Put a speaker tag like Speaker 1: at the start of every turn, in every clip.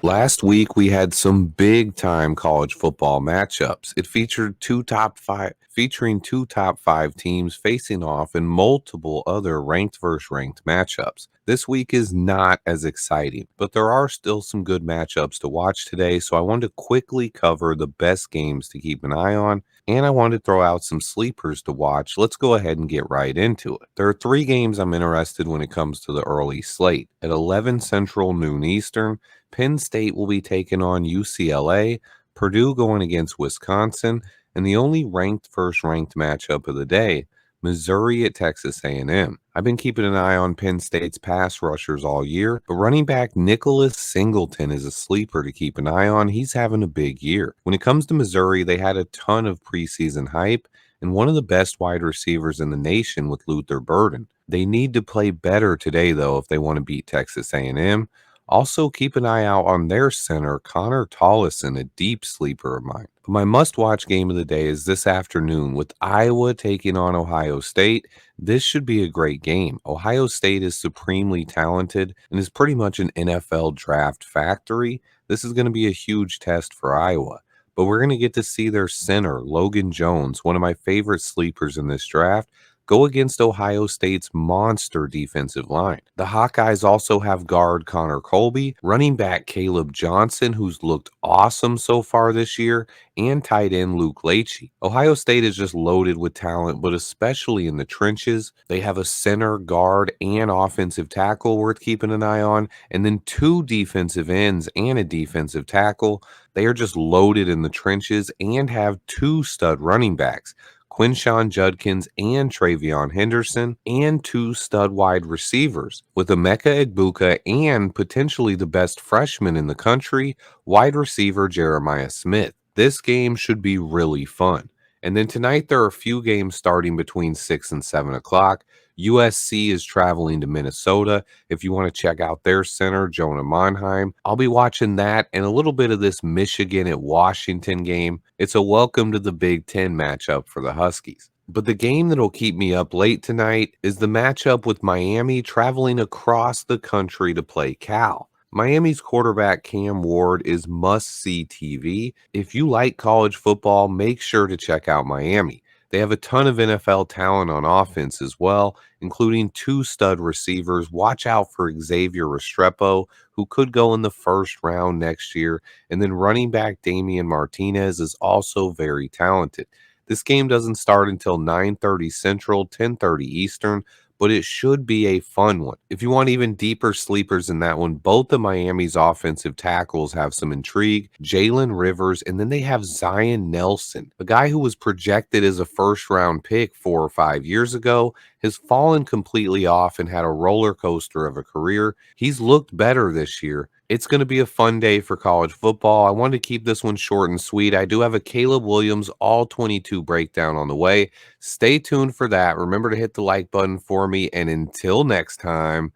Speaker 1: Last week we had some big time college football matchups. It featured two top 5 teams facing off in multiple other ranked versus ranked matchups. This week is not as exciting, but there are still some good matchups to watch today, so I wanted to quickly cover the best games to keep an eye on, and I wanted to throw out some sleepers to watch. Let's go ahead and get right into it. There are 3 games I'm interested when it comes to the early slate. At 11 Central, noon Eastern, Penn State will be taking on UCLA, Purdue going against Wisconsin, and the only ranked first ranked matchup of the day, Missouri at Texas A&M. I've been keeping an eye on Penn State's pass rushers all year, but running back Nicholas Singleton is a sleeper to keep an eye on. He's having a big year. When it comes to Missouri, they had a ton of preseason hype and one of the best wide receivers in the nation with Luther Burden. They need to play better today though if they want to beat Texas A&M. Also, keep an eye out on their center, Connor Tollison, a deep sleeper of mine. But my must-watch game of the day is this afternoon with Iowa taking on Ohio State. This should be a great game. Ohio State is supremely talented and is pretty much an NFL draft factory. This is going to be a huge test for Iowa. But we're going to get to see their center, Logan Jones, one of my favorite sleepers in this draft, go against Ohio State's monster defensive line. The Hawkeyes also have guard Connor Colby, running back Caleb Johnson, who's looked awesome so far this year, and tight end Luke Leachy. Ohio State is just loaded with talent, but especially in the trenches. They have a center, guard, and offensive tackle worth keeping an eye on, and then 2 defensive ends and a defensive tackle. They are just loaded in the trenches and have 2 stud running backs, Quinshawn Judkins and Travion Henderson, and 2 stud wide receivers with Emeka Egbuka and potentially the best freshman in the country, wide receiver Jeremiah Smith. This game should be really fun. And then tonight there are a few games starting between 6 and 7 o'clock. USC is traveling to Minnesota. If you want to check out their center, Jonah Monheim, I'll be watching that and a little bit of this Michigan at Washington game. It's a welcome to the Big Ten matchup for the Huskies. But the game that'll keep me up late tonight is the matchup with Miami traveling across the country to play Cal. Miami's quarterback Cam Ward is must-see TV. If you like college football, make sure to check out Miami. They have a ton of NFL talent on offense as well, including 2 stud receivers. Watch out for Xavier Restrepo, who could go in the first round next year. And then running back Damian Martinez is also very talented. This game doesn't start until 9:30 Central, 10:30 Eastern, but it should be a fun one. If you want even deeper sleepers in that one, both of Miami's offensive tackles have some intrigue. Jalen Rivers, and then they have Zion Nelson, a guy who was projected as a first-round pick 4 or 5 years ago, has fallen completely off and had a roller coaster of a career. He's looked better this year. It's going to be a fun day for college football. I wanted to keep this one short and sweet. I do have a Caleb Williams all 22 breakdown on the way. Stay tuned for that. Remember to hit the like button for me. And until next time,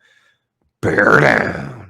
Speaker 1: bear down.